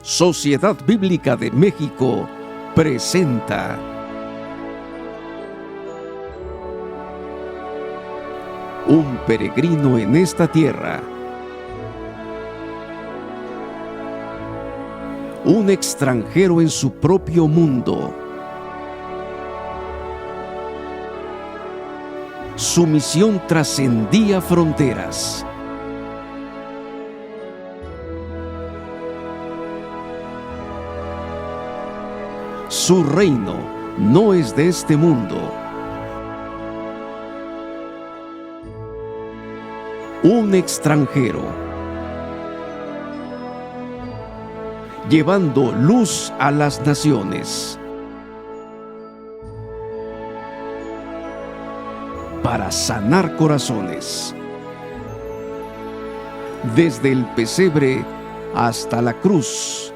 Sociedad Bíblica de México presenta Un peregrino en esta tierra. Un extranjero en su propio mundo. Su misión trascendía fronteras. Su reino no es de este mundo. Un extranjero, llevando luz a las naciones, para sanar corazones, desde el pesebre hasta la cruz.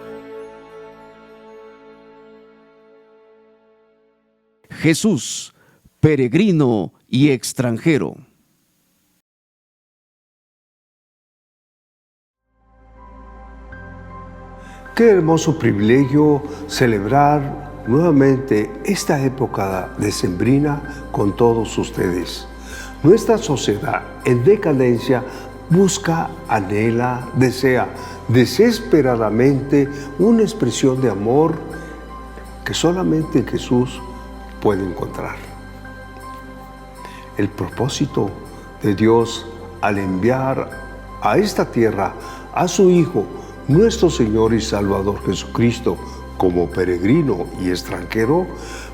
Jesús, peregrino y extranjero. Qué hermoso privilegio celebrar nuevamente esta época decembrina con todos ustedes. Nuestra sociedad en decadencia busca, anhela, desea desesperadamente una expresión de amor que solamente Jesús puede encontrar. El propósito de Dios al enviar a esta tierra a su Hijo, nuestro Señor y Salvador Jesucristo, como peregrino y extranjero,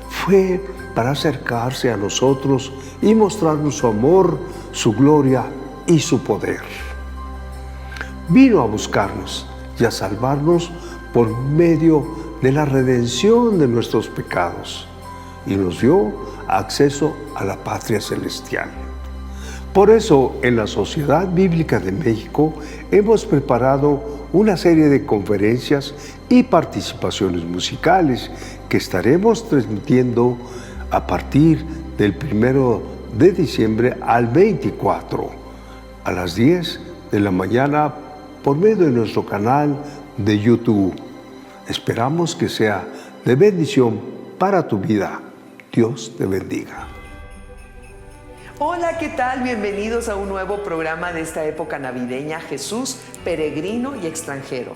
fue para acercarse a nosotros y mostrarnos su amor, su gloria y su poder. Vino a buscarnos y a salvarnos por medio de la redención de nuestros pecados y nos dio acceso a la patria celestial. Por eso, en la Sociedad Bíblica de México hemos preparado una serie de conferencias y participaciones musicales que estaremos transmitiendo a partir del 1 de diciembre al 24 a las 10 de la mañana por medio de nuestro canal de YouTube. Esperamos que sea de bendición para tu vida. Dios te bendiga. Hola, ¿qué tal? Bienvenidos a un nuevo programa de esta época navideña, Jesús, peregrino y extranjero.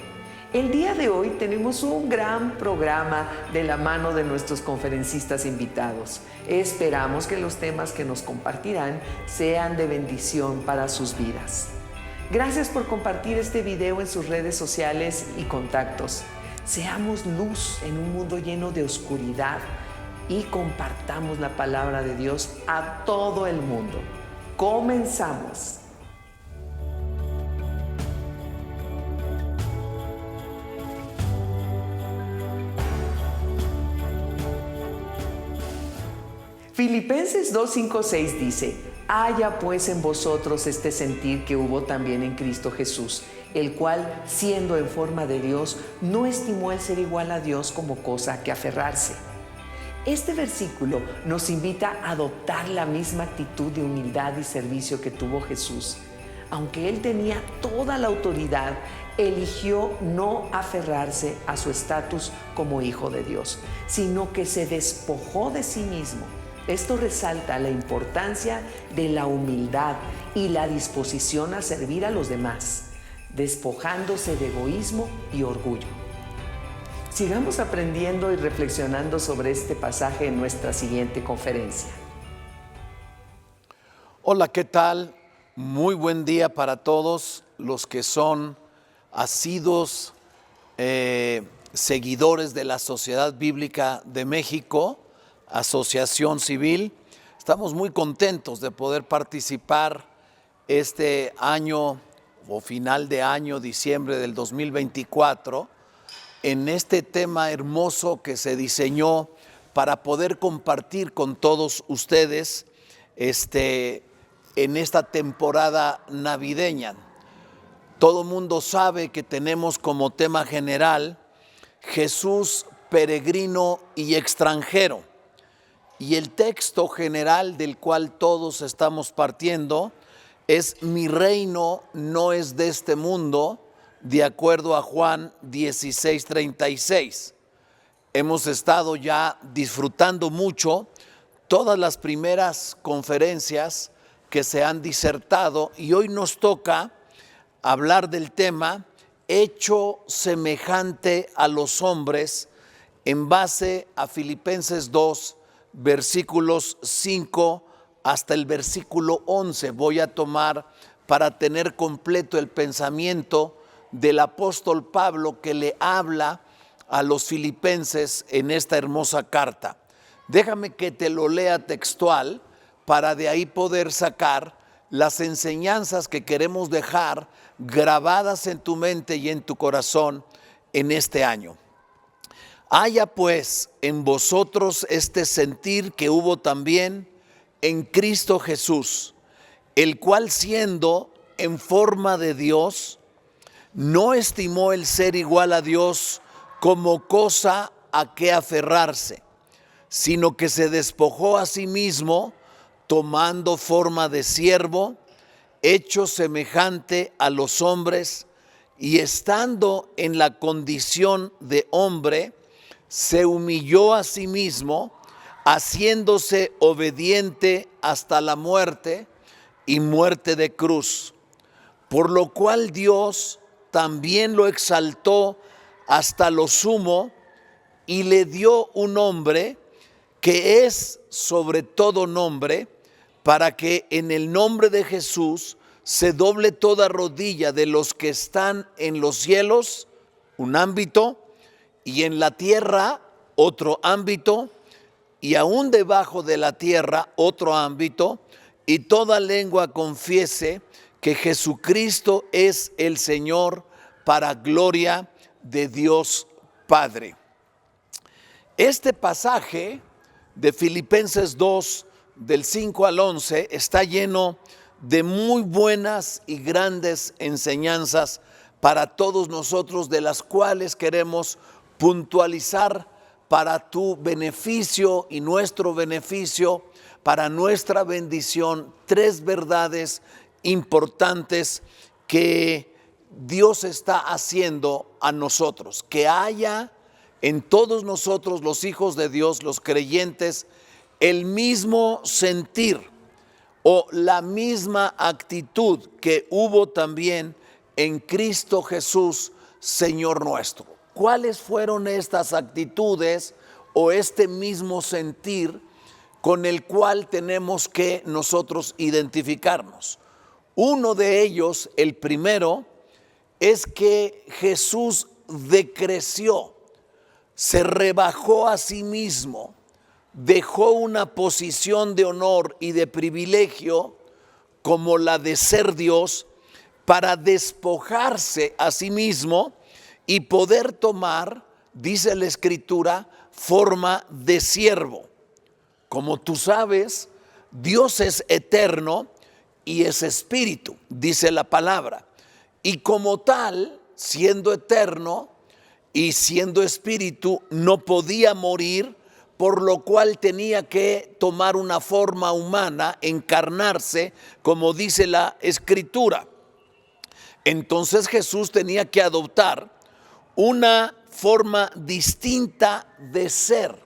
El día de hoy tenemos un gran programa de la mano de nuestros conferencistas invitados. Esperamos que los temas que nos compartirán sean de bendición para sus vidas. Gracias por compartir este video en sus redes sociales y contactos. Seamos luz en un mundo lleno de oscuridad y compartamos la palabra de Dios a todo el mundo. Comenzamos. Filipenses 2:5-6 dice: haya pues en vosotros este sentir que hubo también en Cristo Jesús, el cual, siendo en forma de Dios, no estimó el ser igual a Dios como cosa a que aferrarse. Este versículo nos invita a adoptar la misma actitud de humildad y servicio que tuvo Jesús. Aunque Él tenía toda la autoridad, eligió no aferrarse a su estatus como Hijo de Dios, sino que se despojó de sí mismo. Esto resalta la importancia de la humildad y la disposición a servir a los demás, despojándose de egoísmo y orgullo. Sigamos aprendiendo y reflexionando sobre este pasaje en nuestra siguiente conferencia. Hola, ¿qué tal? Muy buen día para todos los que son asiduos seguidores de la Sociedad Bíblica de México, Asociación Civil. Estamos muy contentos de poder participar este año o final de año, diciembre del 2024, en este tema hermoso que se diseñó para poder compartir con todos ustedes en esta temporada navideña. Todo mundo sabe que tenemos como tema general Jesús, peregrino y extranjero. Y el texto general del cual todos estamos partiendo es: mi reino no es de este mundo, de acuerdo a Juan 16:36. Hemos estado ya disfrutando mucho todas las primeras conferencias que se han disertado y hoy nos toca hablar del tema hecho semejante a los hombres en base a Filipenses 2, versículos 5 hasta el versículo 11. Voy a tomar para tener completo el pensamiento del apóstol Pablo que le habla a los filipenses en esta hermosa carta. Déjame que te lo lea textual para de ahí poder sacar las enseñanzas que queremos dejar grabadas en tu mente y en tu corazón en este año. Haya pues en vosotros este sentir que hubo también en Cristo Jesús, el cual siendo en forma de Dios, no estimó el ser igual a Dios como cosa a que aferrarse, sino que se despojó a sí mismo, tomando forma de siervo, hecho semejante a los hombres, y estando en la condición de hombre, se humilló a sí mismo, haciéndose obediente hasta la muerte y muerte de cruz. Por lo cual Dios también lo exaltó hasta lo sumo y le dio un nombre que es sobre todo nombre, para que en el nombre de Jesús se doble toda rodilla de los que están en los cielos, un ámbito, y en la tierra, otro ámbito, y aún debajo de la tierra, otro ámbito, y toda lengua confiese que Jesucristo es el Señor, para gloria de Dios Padre. Este pasaje de Filipenses 2, del 5 al 11, está lleno de muy buenas y grandes enseñanzas para todos nosotros, de las cuales queremos puntualizar para tu beneficio y nuestro beneficio, para nuestra bendición, tres verdades importantes que Dios está haciendo a nosotros, que haya en todos nosotros los hijos de Dios, los creyentes, el mismo sentir o la misma actitud que hubo también en Cristo Jesús, Señor nuestro. ¿Cuáles fueron estas actitudes o este mismo sentir con el cual tenemos que nosotros identificarnos? Uno de ellos, el primero, es que Jesús decreció, se rebajó a sí mismo, dejó una posición de honor y de privilegio como la de ser Dios para despojarse a sí mismo y poder tomar, dice la Escritura, forma de siervo. Como tú sabes, Dios es eterno y es espíritu, dice la palabra. Y como tal, siendo eterno y siendo espíritu, no podía morir, por lo cual tenía que tomar una forma humana, encarnarse, como dice la Escritura. Entonces Jesús tenía que adoptar una forma distinta de ser,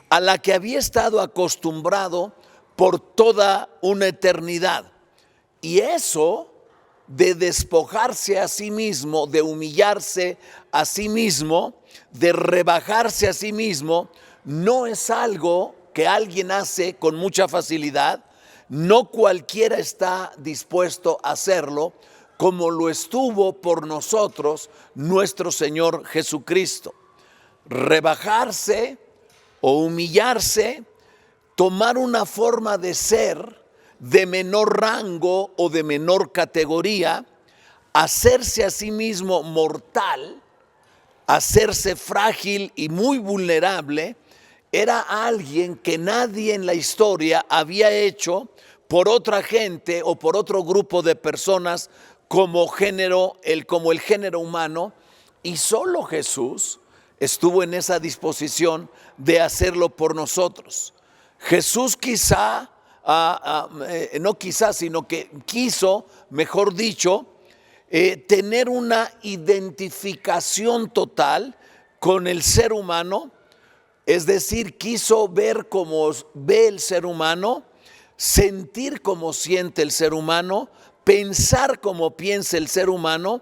a la que había estado acostumbrado por toda una eternidad. Y eso de despojarse a sí mismo, de humillarse a sí mismo, de rebajarse a sí mismo, no es algo que alguien hace con mucha facilidad. No cualquiera está dispuesto a hacerlo, como lo estuvo por nosotros nuestro Señor Jesucristo. Rebajarse o humillarse, tomar una forma de ser de menor rango o de menor categoría, hacerse a sí mismo mortal, hacerse frágil y muy vulnerable, era alguien que nadie en la historia había hecho por otra gente o por otro grupo de personas como el género humano, y solo Jesús estuvo en esa disposición de hacerlo por nosotros. Jesús sino que quiso, mejor dicho, tener una identificación total con el ser humano, es decir, quiso ver como ve el ser humano, sentir como siente el ser humano, pensar como piensa el ser humano,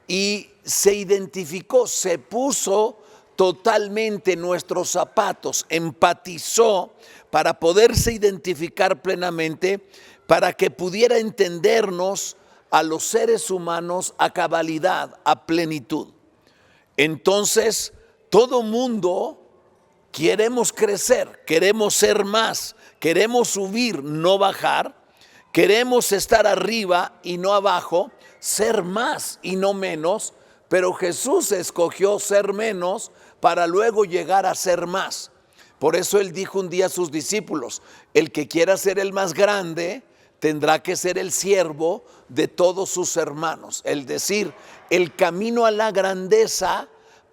y se identificó, se puso totalmente en nuestros zapatos, empatizó para poderse identificar plenamente, para que pudiera entendernos a los seres humanos a cabalidad, a plenitud. Entonces, todo mundo queremos crecer, queremos ser más, queremos subir, no bajar, queremos estar arriba y no abajo, ser más y no menos, pero Jesús escogió ser menos para luego llegar a ser más. Por eso Él dijo un día a sus discípulos: el que quiera ser el más grande tendrá que ser el siervo de todos sus hermanos. Es decir, el camino a la grandeza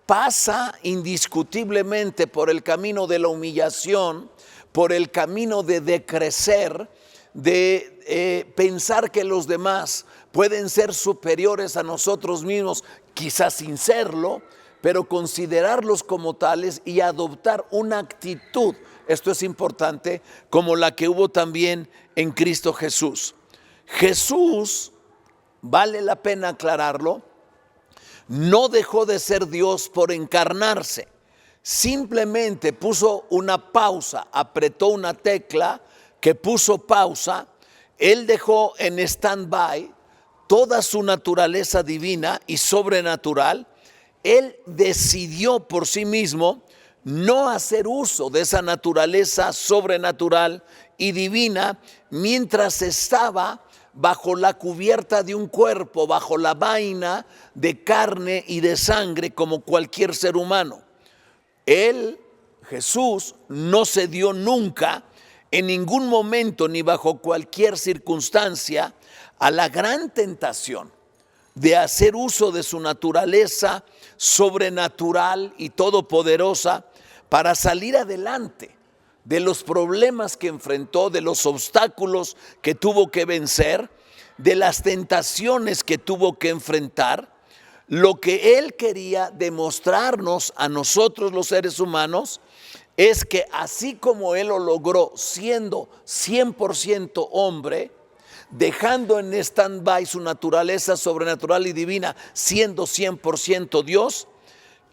pasa indiscutiblemente por el camino de la humillación, por el camino de decrecer, de pensar que los demás pueden ser superiores a nosotros mismos, quizás sin serlo, pero considerarlos como tales y adoptar una actitud, esto es importante, como la que hubo también en Cristo Jesús. Jesús, vale la pena aclararlo, no dejó de ser Dios por encarnarse, simplemente puso una pausa, apretó una tecla que puso pausa. Él dejó en stand-by toda su naturaleza divina y sobrenatural. Él decidió por sí mismo no hacer uso de esa naturaleza sobrenatural y divina mientras estaba bajo la cubierta de un cuerpo, bajo la vaina de carne y de sangre como cualquier ser humano. Él, Jesús, no cedió nunca, en ningún momento ni bajo cualquier circunstancia, a la gran tentación de hacer uso de su naturaleza sobrenatural y todopoderosa para salir adelante de los problemas que enfrentó, de los obstáculos que tuvo que vencer, de las tentaciones que tuvo que enfrentar. Lo que Él quería demostrarnos a nosotros los seres humanos es que así como Él lo logró siendo 100% hombre, dejando en stand-by su naturaleza sobrenatural y divina, siendo 100% Dios,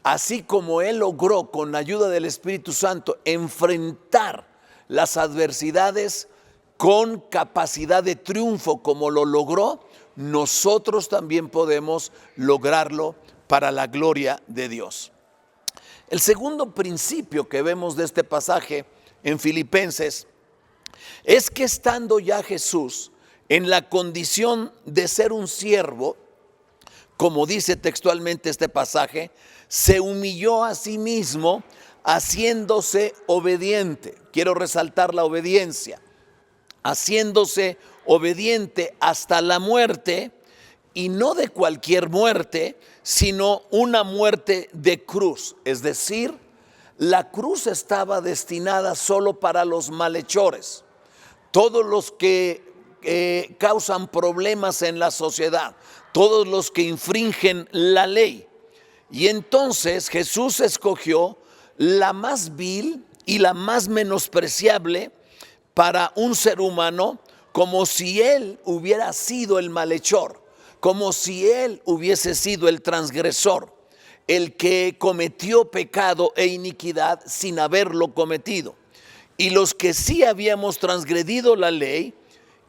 así como Él logró con la ayuda del Espíritu Santo enfrentar las adversidades con capacidad de triunfo como lo logró, nosotros también podemos lograrlo para la gloria de Dios. El segundo principio que vemos de este pasaje en Filipenses es que estando ya Jesús en la condición de ser un siervo, como dice textualmente este pasaje, se humilló a sí mismo haciéndose obediente. Quiero resaltar la obediencia. Haciéndose obediente hasta la muerte, y no de cualquier muerte, sino una muerte de cruz. Es decir, la cruz estaba destinada solo para los malhechores, todos los que causan problemas en la sociedad, todos los que infringen la ley. Y entonces Jesús escogió la más vil y la más menospreciable para un ser humano, como si Él hubiera sido el malhechor, como si Él hubiese sido el transgresor, el que cometió pecado e iniquidad sin haberlo cometido. Y los que sí habíamos transgredido la ley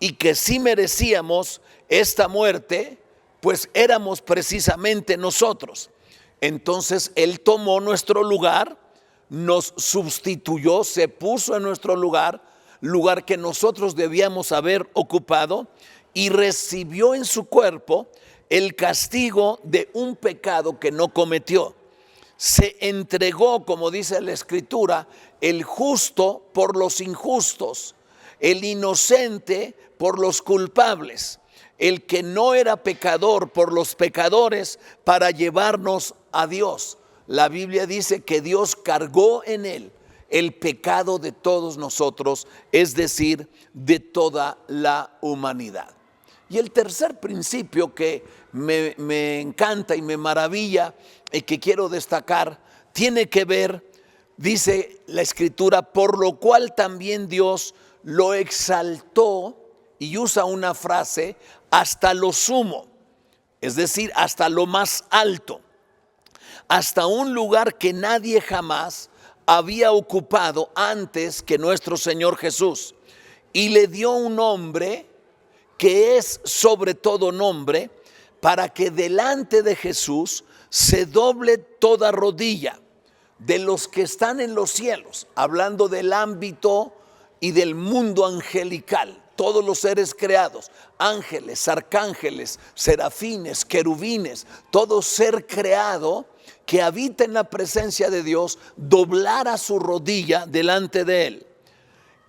y que sí merecíamos esta muerte, pues éramos precisamente nosotros. Entonces Él tomó nuestro lugar, nos sustituyó, se puso en nuestro lugar que nosotros debíamos haber ocupado, y recibió en su cuerpo el castigo de un pecado que no cometió. Se entregó, como dice la Escritura, el justo por los injustos, el inocente por los culpables, el que no era pecador por los pecadores, para llevarnos a Dios. La Biblia dice que Dios cargó en Él el pecado de todos nosotros, es decir, de toda la humanidad. Y el tercer principio que me encanta y me maravilla y que quiero destacar, tiene que ver, dice la Escritura, por lo cual también Dios lo exaltó, y usa una frase, hasta lo sumo, es decir, hasta lo más alto, hasta un lugar que nadie jamás había ocupado antes que nuestro Señor Jesús, y le dio un nombre que es sobre todo nombre, para que delante de Jesús se doble toda rodilla de los que están en los cielos, hablando del ámbito y del mundo angelical, todos los seres creados, ángeles, arcángeles, serafines, querubines, todo ser creado que habita en la presencia de Dios, doblara su rodilla delante de Él.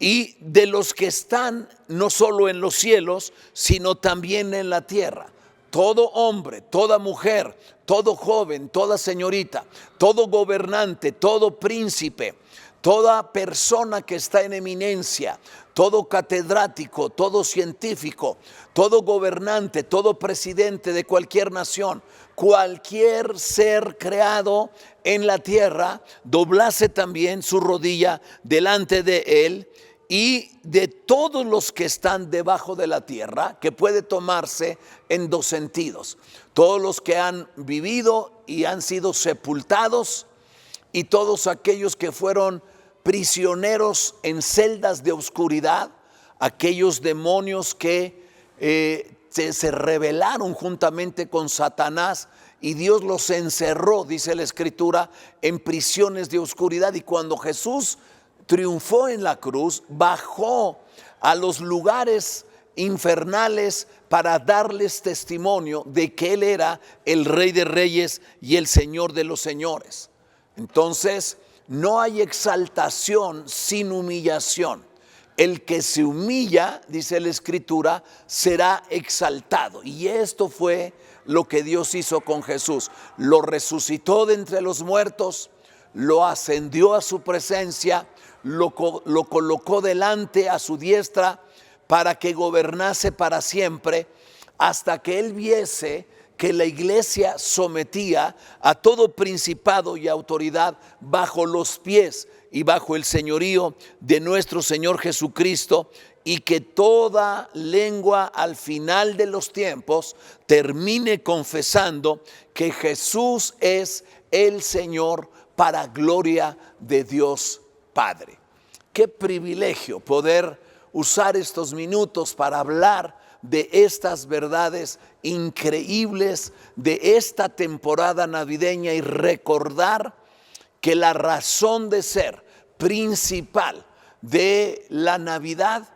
Y de los que están no solo en los cielos, sino también en la tierra. Todo hombre, toda mujer, todo joven, toda señorita, todo gobernante, todo príncipe, toda persona que está en eminencia, todo catedrático, todo científico, todo gobernante, todo presidente de cualquier nación, cualquier ser creado en la tierra, doblase también su rodilla delante de Él, y de todos los que están debajo de la tierra, que puede tomarse en dos sentidos: todos los que han vivido y han sido sepultados, y todos aquellos que fueron prisioneros en celdas de oscuridad, aquellos demonios que se rebelaron juntamente con Satanás, y Dios los encerró, dice la Escritura, en prisiones de oscuridad. Y cuando Jesús triunfó en la cruz, bajó a los lugares infernales para darles testimonio de que Él era el Rey de Reyes y el Señor de los Señores. Entonces, no hay exaltación sin humillación. El que se humilla, dice la Escritura, será exaltado. Y esto fue lo que Dios hizo con Jesús. Lo resucitó de entre los muertos, lo ascendió a su presencia, lo colocó delante a su diestra para que gobernase para siempre, hasta que Él viese que la iglesia sometía a todo principado y autoridad bajo los pies y bajo el señorío de nuestro Señor Jesucristo, y que toda lengua al final de los tiempos termine confesando que Jesús es el Señor, para gloria de Dios Padre. Qué privilegio poder usar estos minutos para hablar de estas verdades increíbles de esta temporada navideña, y recordar que la razón de ser principal de la Navidad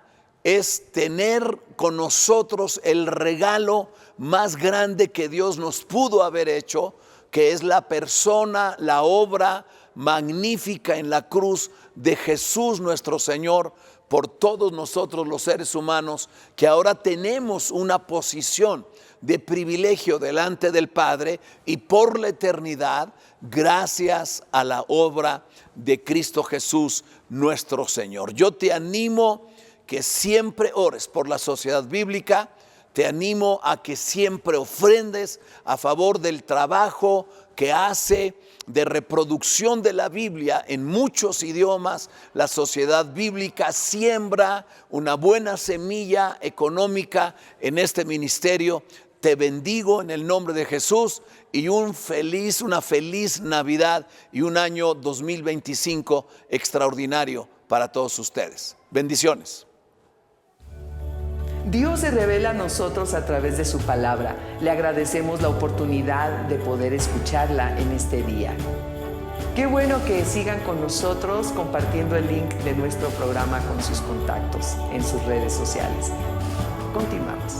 es tener con nosotros el regalo más grande que Dios nos pudo haber hecho, que es la persona, la obra magnífica en la cruz de Jesús nuestro Señor, por todos nosotros los seres humanos, que ahora tenemos una posición de privilegio delante del Padre y por la eternidad, gracias a la obra de Cristo Jesús nuestro Señor. Yo te animo que siempre ores por la Sociedad Bíblica. Te animo a que siempre ofrendes a favor del trabajo que hace de reproducción de la Biblia en muchos idiomas. La Sociedad Bíblica siembra una buena semilla económica en este ministerio. Te bendigo en el nombre de Jesús, y una feliz Navidad y un año 2025 extraordinario para todos ustedes. Bendiciones. Dios se revela a nosotros a través de su palabra. Le agradecemos la oportunidad de poder escucharla en este día. Qué bueno que sigan con nosotros compartiendo el link de nuestro programa con sus contactos en sus redes sociales. Continuamos.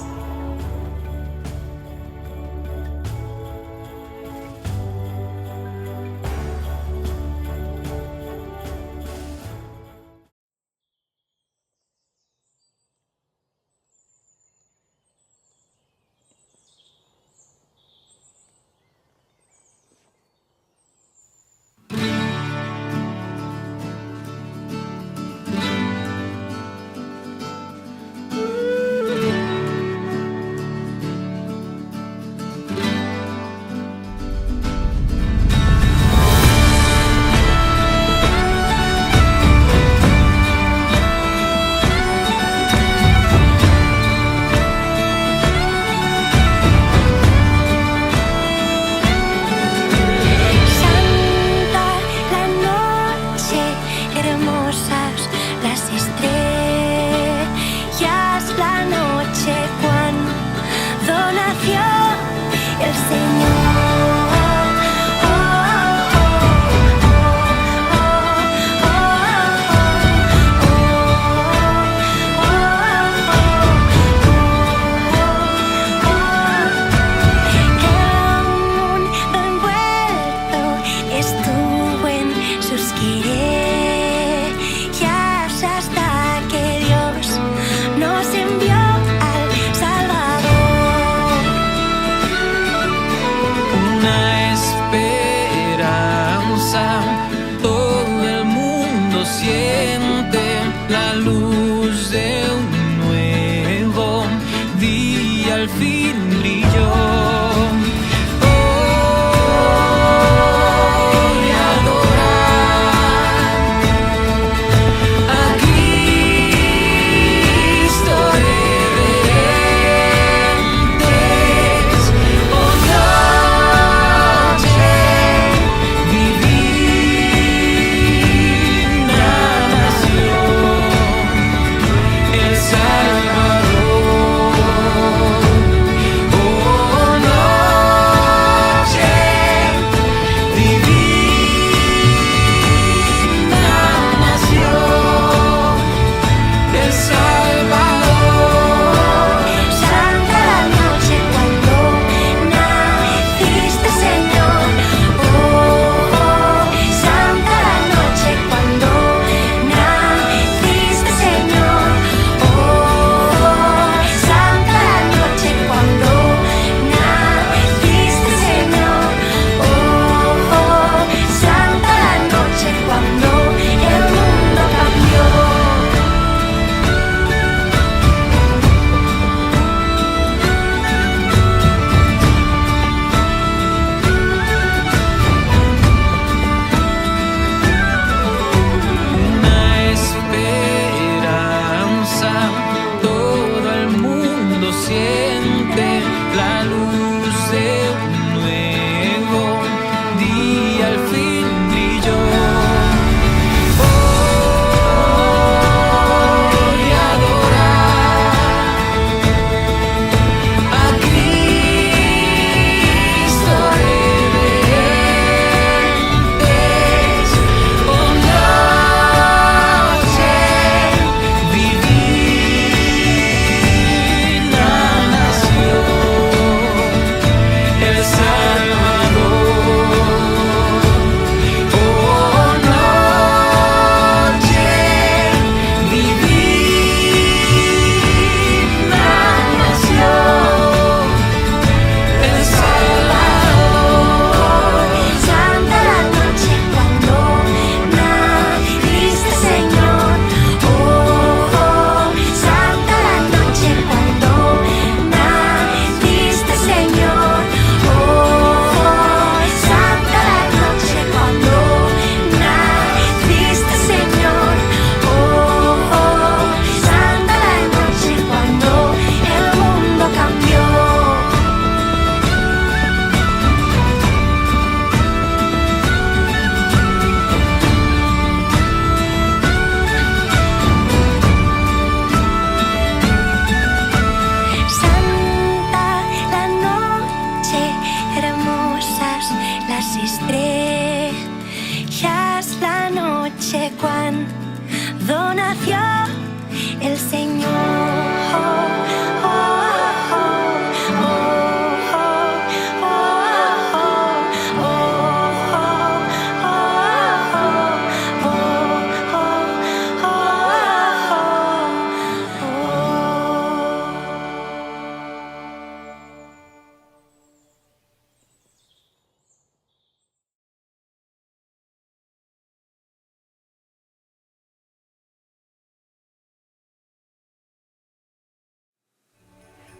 el Señor.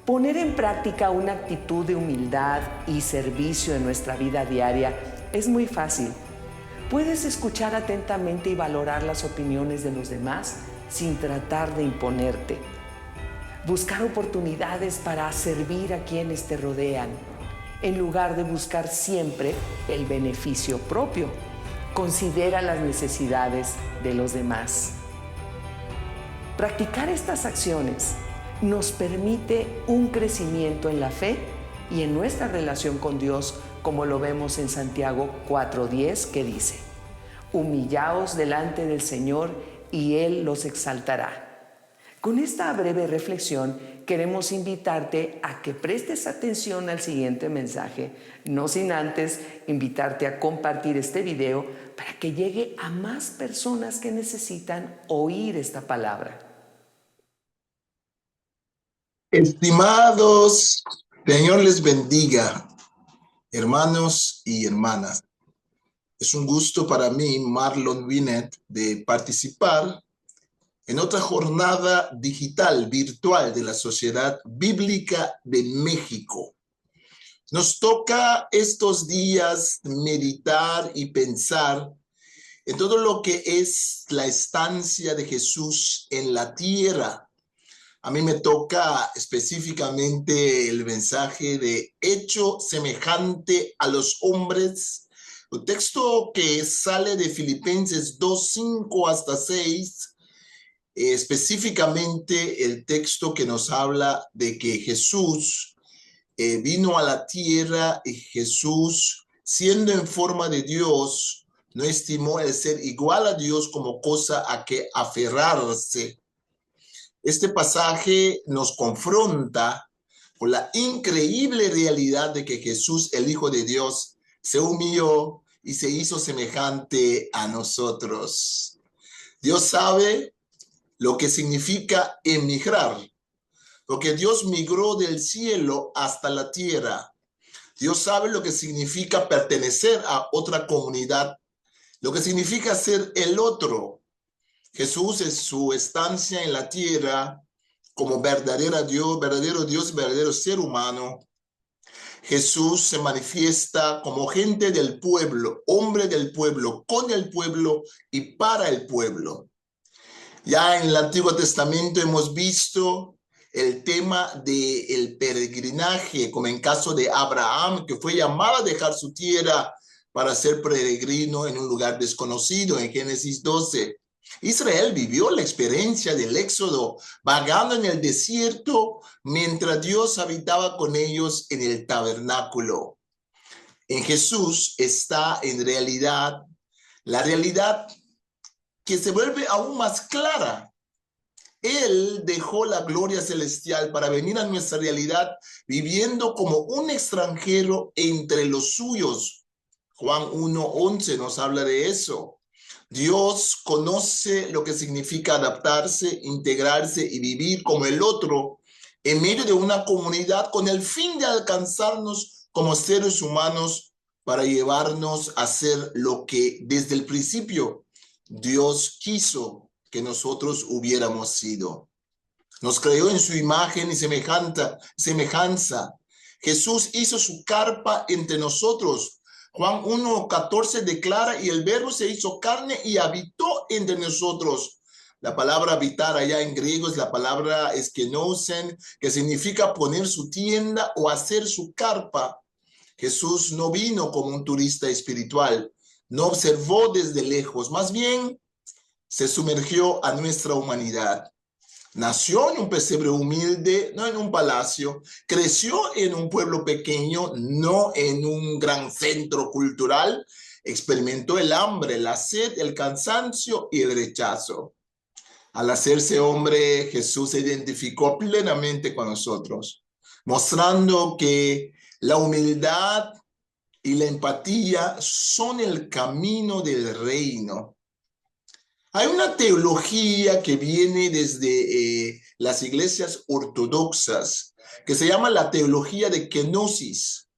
Poner en práctica una actitud de humildad y servicio en nuestra vida diaria es muy fácil. Puedes escuchar atentamente y valorar las opiniones de los demás sin tratar de imponerte. Buscar oportunidades para servir a quienes te rodean, en lugar de buscar siempre el beneficio propio. Considera las necesidades de los demás. Practicar estas acciones nos permite un crecimiento en la fe y en nuestra relación con Dios, como lo vemos en Santiago 4:10, que dice: humillaos delante del Señor y Él los exaltará. Con esta breve reflexión queremos invitarte a que prestes atención al siguiente mensaje, no sin antes invitarte a compartir este video para que llegue a más personas que necesitan oír esta palabra. Estimados, Señor les bendiga, hermanos y hermanas. Es un gusto para mí, Marlon Winnet, de participar en otra jornada digital, virtual de la Sociedad Bíblica de México. Nos toca estos días meditar y pensar en todo lo que es la estancia de Jesús en la tierra. A mí me toca específicamente el mensaje de hecho semejante a los hombres, un texto que sale de Filipenses 2:5 hasta 6, específicamente el texto que nos habla de que Jesús vino a la tierra y Jesús, siendo en forma de Dios, no estimó el ser igual a Dios como cosa a que aferrarse. Este pasaje nos confronta con la increíble realidad de que Jesús, el Hijo de Dios, se humilló y se hizo semejante a nosotros. Dios sabe lo que significa emigrar, porque Dios migró del cielo hasta la tierra. Dios sabe lo que significa pertenecer a otra comunidad, lo que significa ser el otro. Jesús en su estancia en la tierra como verdadero Dios, verdadero ser humano. Jesús se manifiesta como gente del pueblo, hombre del pueblo, con el pueblo y para el pueblo. Ya en el Antiguo Testamento hemos visto el tema del peregrinaje, como en caso de Abraham, que fue llamado a dejar su tierra para ser peregrino en un lugar desconocido, en Génesis 12. Israel vivió la experiencia del éxodo, vagando en el desierto mientras Dios habitaba con ellos en el tabernáculo. En Jesús está en realidad la realidad que se vuelve aún más clara. Él dejó la gloria celestial para venir a nuestra realidad viviendo como un extranjero entre los suyos. Juan 1:11 nos habla de eso. Dios conoce lo que significa adaptarse, integrarse y vivir como el otro en medio de una comunidad con el fin de alcanzarnos como seres humanos para llevarnos a ser lo que desde el principio Dios quiso que nosotros hubiéramos sido. Nos creó en su imagen y semejanza. Jesús hizo su carpa entre nosotros. Juan 1:14 declara, y el verbo se hizo carne y habitó entre nosotros. La palabra habitar allá en griego es la palabra eskenosen, que significa poner su tienda o hacer su carpa. Jesús no vino como un turista espiritual, no observó desde lejos, más bien se sumergió a nuestra humanidad. Nació en un pesebre humilde, no en un palacio. Creció en un pueblo pequeño, no en un gran centro cultural. Experimentó el hambre, la sed, el cansancio y el rechazo. Al hacerse hombre, Jesús se identificó plenamente con nosotros, mostrando que la humildad y la empatía son el camino del reino. Hay una teología que viene desde las iglesias ortodoxas que se llama la teología de kenosis.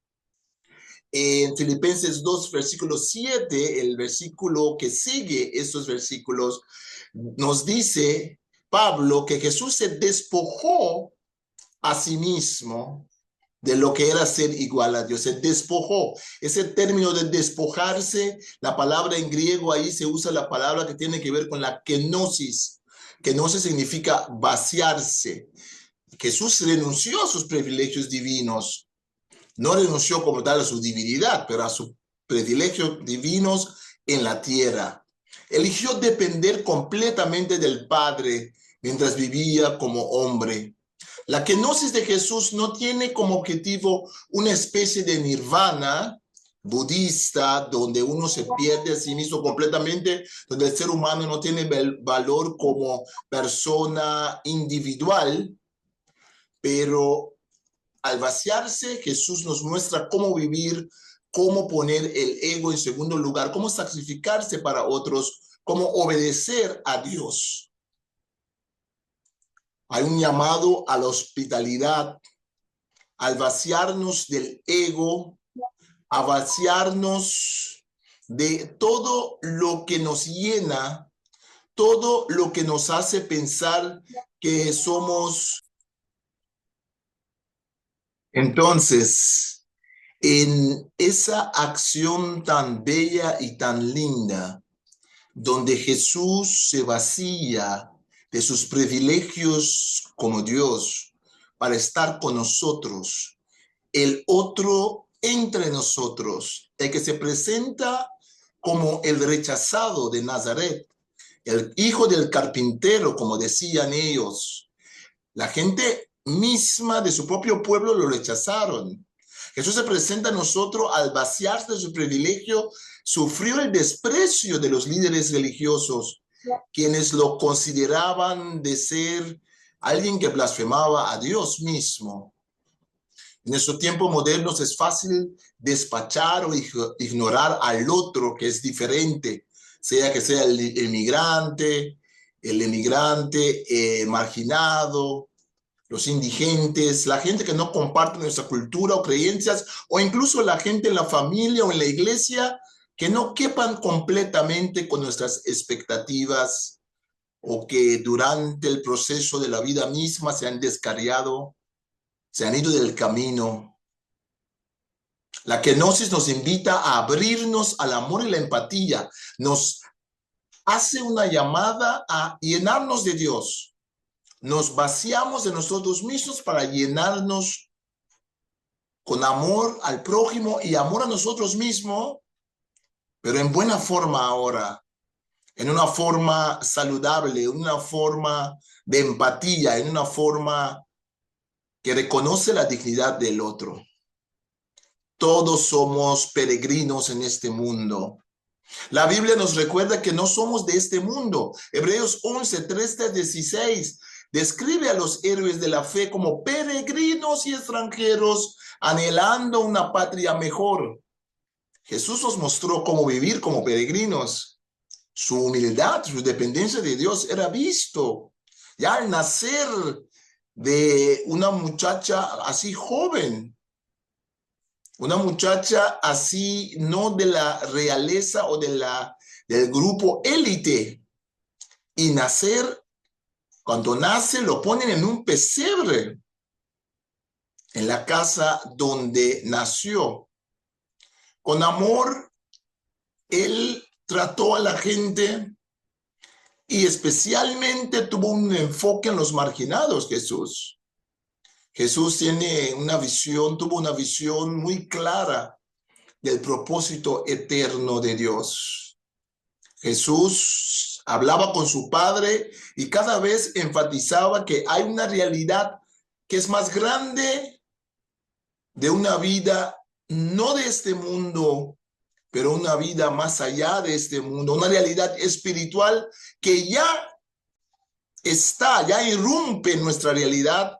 En Filipenses 2, versículo 7, el versículo que sigue estos versículos, nos dice Pablo que Jesús se despojó a sí mismo de lo que era ser igual a Dios. Se despojó. Ese término de despojarse, la palabra en griego ahí se usa la palabra que tiene que ver con la kenosis. Kenosis significa vaciarse. Jesús renunció a sus privilegios divinos. No renunció como tal a su divinidad, pero a sus privilegios divinos en la tierra. Eligió depender completamente del Padre mientras vivía como hombre. La kenosis de Jesús no tiene como objetivo una especie de nirvana budista donde uno se pierde a sí mismo completamente, donde el ser humano no tiene valor como persona individual, pero al vaciarse, Jesús nos muestra cómo vivir, cómo poner el ego en segundo lugar, cómo sacrificarse para otros, cómo obedecer a Dios. Hay un llamado a la hospitalidad, al vaciarnos del ego, a vaciarnos de todo lo que nos llena, todo lo que nos hace pensar que somos. Entonces, en esa acción tan bella y tan linda, donde Jesús se vacía de sus privilegios como Dios para estar con nosotros, el otro entre nosotros, el que se presenta como el rechazado de Nazaret, el hijo del carpintero, como decían ellos. La gente misma de su propio pueblo lo rechazaron. Jesús se presenta a nosotros al vaciarse de su privilegio, sufrió el desprecio de los líderes religiosos, quienes lo consideraban de ser alguien que blasfemaba a Dios mismo. En nuestros tiempos modernos es fácil despachar o ignorar al otro que es diferente, sea que sea el emigrante marginado, los indigentes, la gente que no comparte nuestra cultura o creencias, o incluso la gente en la familia o en la iglesia que no quepan completamente con nuestras expectativas o que durante el proceso de la vida misma se han descarriado, se han ido del camino. La kenosis nos invita a abrirnos al amor y la empatía, nos hace una llamada a llenarnos de Dios. Nos vaciamos de nosotros mismos para llenarnos con amor al prójimo y amor a nosotros mismos, pero en buena forma ahora, en una forma saludable, en una forma de empatía, en una forma que reconoce la dignidad del otro. Todos somos peregrinos en este mundo. La Biblia nos recuerda que no somos de este mundo. Hebreos 11, 13-16 describe a los héroes de la fe como peregrinos y extranjeros anhelando una patria mejor. Jesús nos mostró cómo vivir como peregrinos. Su humildad, su dependencia de Dios era visto ya al nacer de una muchacha así joven. Una muchacha así, no de la realeza o del grupo élite. Y nacer, cuando nace, lo ponen en un pesebre, en la casa donde nació. Con amor, él trató a la gente y especialmente tuvo un enfoque en los marginados, Jesús. Jesús tuvo una visión muy clara del propósito eterno de Dios. Jesús hablaba con su Padre y cada vez enfatizaba que hay una realidad que es más grande de una vida, no de este mundo, pero una vida más allá de este mundo, una realidad espiritual que ya ya irrumpe en nuestra realidad.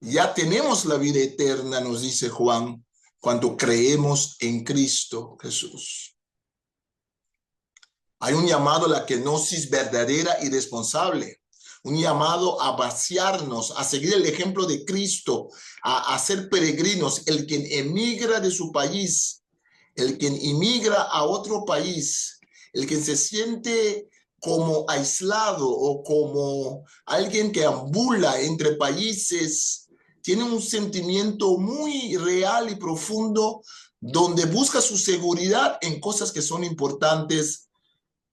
Ya tenemos la vida eterna, nos dice Juan, cuando creemos en Cristo Jesús. Hay un llamado a la kenosis verdadera y responsable, un llamado a vaciarnos, a seguir el ejemplo de Cristo, a ser peregrinos. El quien emigra de su país, el quien emigra a otro país, el que se siente como aislado o como alguien que ambula entre países, tiene un sentimiento muy real y profundo donde busca su seguridad en cosas que son importantes.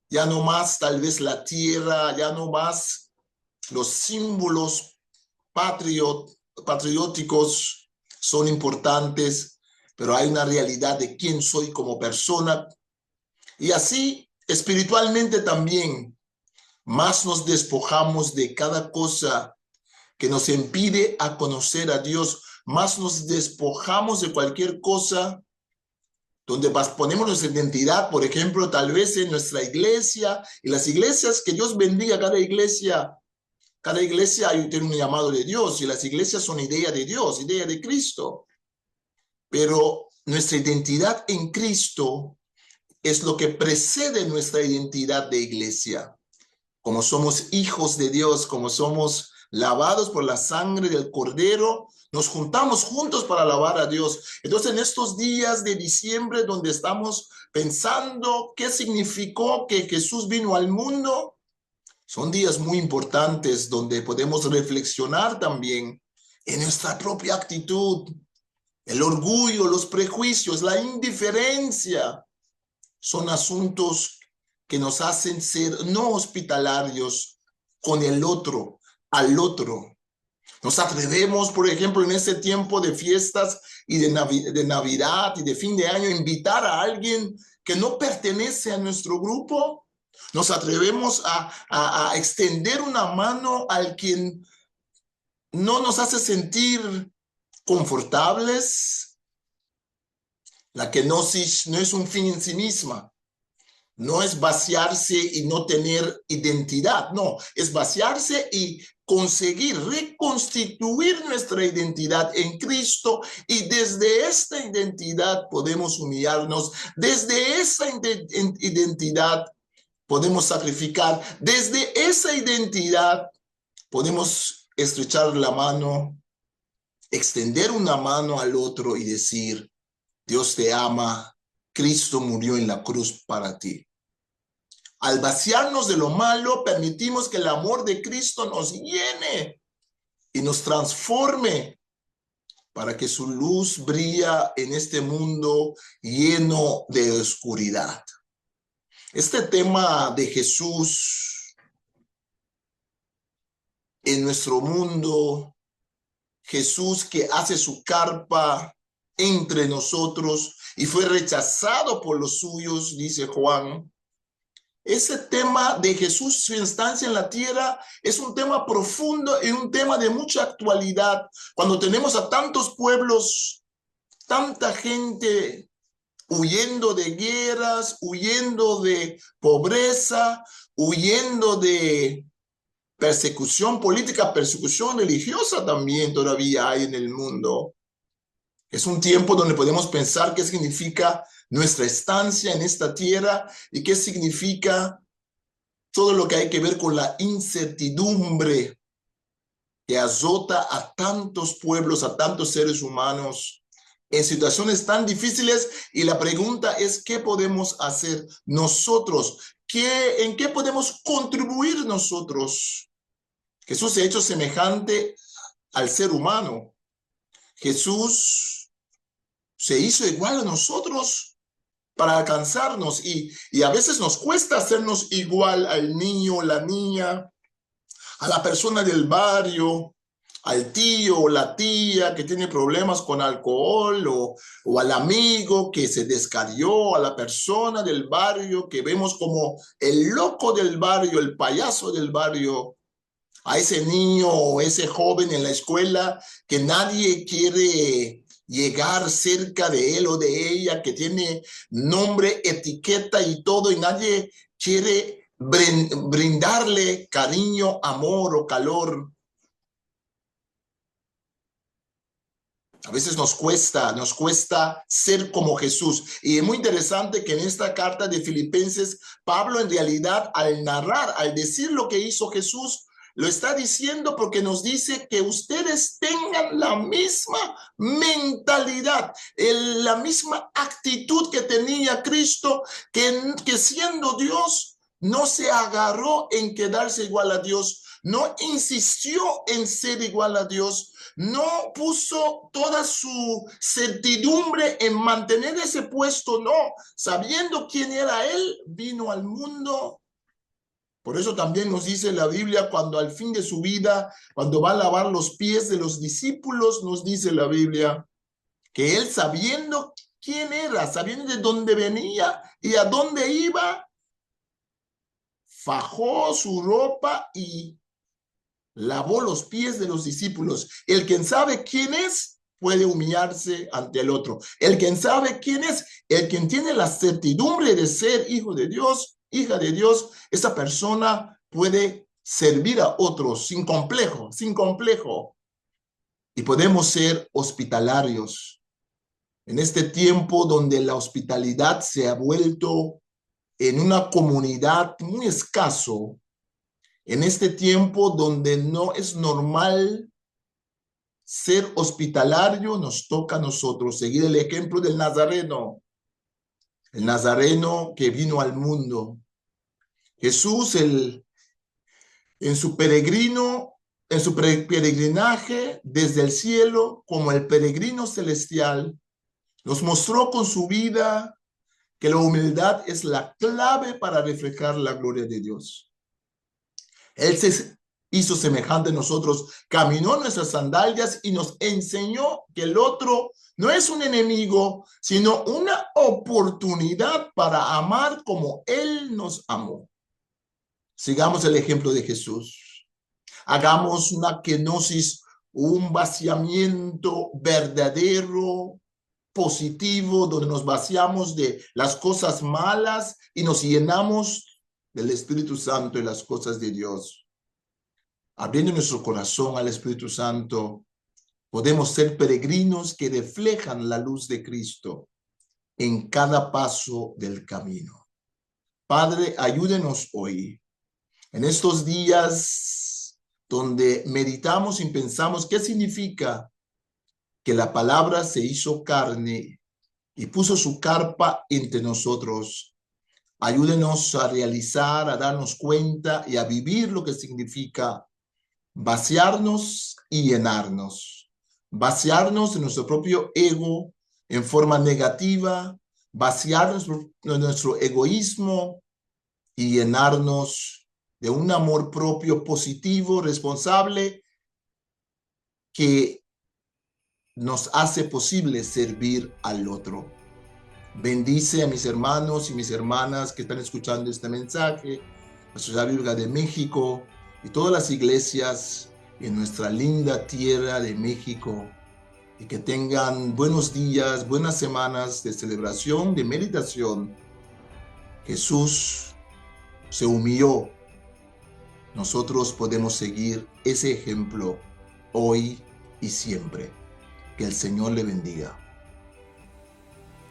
Ya no más tal vez la tierra, ya no más los símbolos patrióticos son importantes, pero hay una realidad de quién soy como persona. Y así, espiritualmente también, más nos despojamos de cada cosa que nos impide a conocer a Dios, más nos despojamos de cualquier cosa donde ponemos nuestra identidad, por ejemplo, tal vez en nuestra iglesia, y las iglesias, que Dios bendiga cada iglesia tiene un llamado de Dios, y las iglesias son idea de Dios, idea de Cristo. Pero nuestra identidad en Cristo es lo que precede nuestra identidad de iglesia. Como somos hijos de Dios, como somos lavados por la sangre del Cordero, nos juntamos juntos para alabar a Dios. Entonces, en estos días de diciembre, donde estamos pensando qué significó que Jesús vino al mundo, son días muy importantes donde podemos reflexionar también en nuestra propia actitud. El orgullo, los prejuicios, la indiferencia son asuntos que nos hacen ser no hospitalarios con el otro, al otro. Nos atrevemos, por ejemplo, en este tiempo de fiestas y de Navidad y de fin de año, a invitar a alguien que no pertenece a nuestro grupo. Nos atrevemos a extender una mano al quien no nos hace sentir confortables. La kenosis no es un fin en sí misma. No es vaciarse y no tener identidad, no, es vaciarse y conseguir reconstituir nuestra identidad en Cristo, y desde esta identidad podemos humillarnos, desde esa identidad podemos sacrificar, desde esa identidad podemos estrechar la mano, extender una mano al otro y decir: Dios te ama, Cristo murió en la cruz para ti. Al vaciarnos de lo malo, permitimos que el amor de Cristo nos llene y nos transforme para que su luz brilla en este mundo lleno de oscuridad. Este tema de Jesús en nuestro mundo, Jesús que hace su carpa entre nosotros y fue rechazado por los suyos, dice Juan. Ese tema de Jesús, su instancia en la tierra, es un tema profundo y un tema de mucha actualidad. Cuando tenemos a tantos pueblos, tanta gente huyendo de guerras, huyendo de pobreza, huyendo de persecución política, persecución religiosa también todavía hay en el mundo. Es un tiempo donde podemos pensar qué significa nuestra estancia en esta tierra y qué significa todo lo que hay que ver con la incertidumbre que azota a tantos pueblos, a tantos seres humanos en situaciones tan difíciles. Y la pregunta es, ¿qué podemos hacer nosotros? ¿En qué podemos contribuir nosotros? Jesús se ha hecho semejante al ser humano. Jesús se hizo igual a nosotros para alcanzarnos, y a veces nos cuesta hacernos igual al niño, la niña, a la persona del barrio, al tío o la tía que tiene problemas con alcohol, o al amigo que se descarrió, a la persona del barrio que vemos como el loco del barrio, el payaso del barrio, a ese niño o ese joven en la escuela que nadie quiere llegar cerca de él o de ella, que tiene nombre, etiqueta y todo, y nadie quiere brindarle cariño, amor o calor. A veces nos cuesta ser como Jesús. Y es muy interesante que en esta carta de Filipenses, Pablo en realidad al narrar, al decir lo que hizo Jesús, lo está diciendo porque nos dice que ustedes tengan la misma mentalidad, la misma actitud que tenía Cristo, que siendo Dios, no se agarró en quedarse igual a Dios, no insistió en ser igual a Dios, no puso toda su certidumbre en mantener ese puesto, no, sabiendo quién era él, vino al mundo. Por eso también nos dice la Biblia, cuando al fin de su vida, cuando va a lavar los pies de los discípulos, nos dice la Biblia que él, sabiendo quién era, sabiendo de dónde venía y a dónde iba, fajó su ropa y lavó los pies de los discípulos. El quien sabe quién es, puede humillarse ante el otro. El quien sabe quién es, el quien tiene la certidumbre de ser hijo de Dios, hija de Dios, esa persona puede servir a otros sin complejo, sin complejo. Y podemos ser hospitalarios. En este tiempo donde la hospitalidad se ha vuelto en una comunidad muy escaso, en este tiempo donde no es normal ser hospitalario, nos toca a nosotros seguir el ejemplo del Nazareno, el Nazareno que vino al mundo. Jesús, en su peregrinaje desde el cielo, como el peregrino celestial, nos mostró con su vida que la humildad es la clave para reflejar la gloria de Dios. Él se hizo semejante a nosotros, caminó en nuestras sandalias y nos enseñó que el otro no es un enemigo, sino una oportunidad para amar como Él nos amó. Sigamos el ejemplo de Jesús. Hagamos una kenosis, un vaciamiento verdadero, positivo, donde nos vaciamos de las cosas malas y nos llenamos del Espíritu Santo y las cosas de Dios. Abriendo nuestro corazón al Espíritu Santo, podemos ser peregrinos que reflejan la luz de Cristo en cada paso del camino. Padre, ayúdenos hoy, en estos días donde meditamos y pensamos qué significa que la palabra se hizo carne y puso su carpa entre nosotros. Ayúdenos a realizar, a darnos cuenta y a vivir lo que significa vaciarnos y llenarnos. Vaciarnos de nuestro propio ego en forma negativa, vaciarnos de nuestro egoísmo y llenarnos de un amor propio positivo, responsable, que nos hace posible servir al otro. Bendice a mis hermanos y mis hermanas que están escuchando este mensaje, la Sociedad Bíblica de México y todas las iglesias en nuestra linda tierra de México, y que tengan buenos días, buenas semanas de celebración, de meditación. Jesús se humilló. Nosotros podemos seguir ese ejemplo hoy y siempre. Que el Señor le bendiga.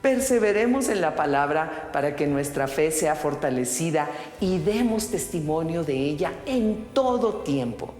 Perseveremos en la palabra para que nuestra fe sea fortalecida y demos testimonio de ella en todo tiempo.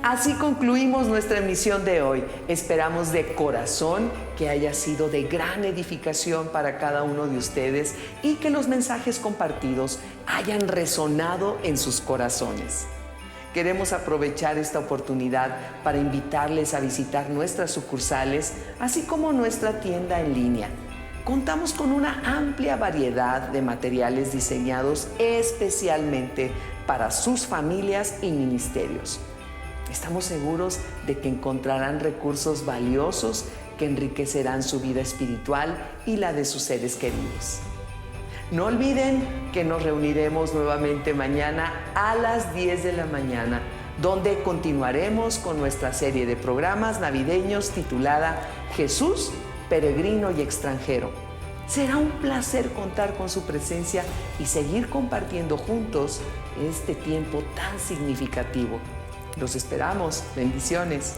Así concluimos nuestra emisión de hoy. Esperamos de corazón que haya sido de gran edificación para cada uno de ustedes y que los mensajes compartidos hayan resonado en sus corazones. Queremos aprovechar esta oportunidad para invitarles a visitar nuestras sucursales, así como nuestra tienda en línea. Contamos con una amplia variedad de materiales diseñados especialmente para sus familias y ministerios. Estamos seguros de que encontrarán recursos valiosos que enriquecerán su vida espiritual y la de sus seres queridos. No olviden que nos reuniremos nuevamente mañana a las 10 de la mañana, donde continuaremos con nuestra serie de programas navideños titulada Jesús, Peregrino y Extranjero. Será un placer contar con su presencia y seguir compartiendo juntos este tiempo tan significativo. Los esperamos. Bendiciones.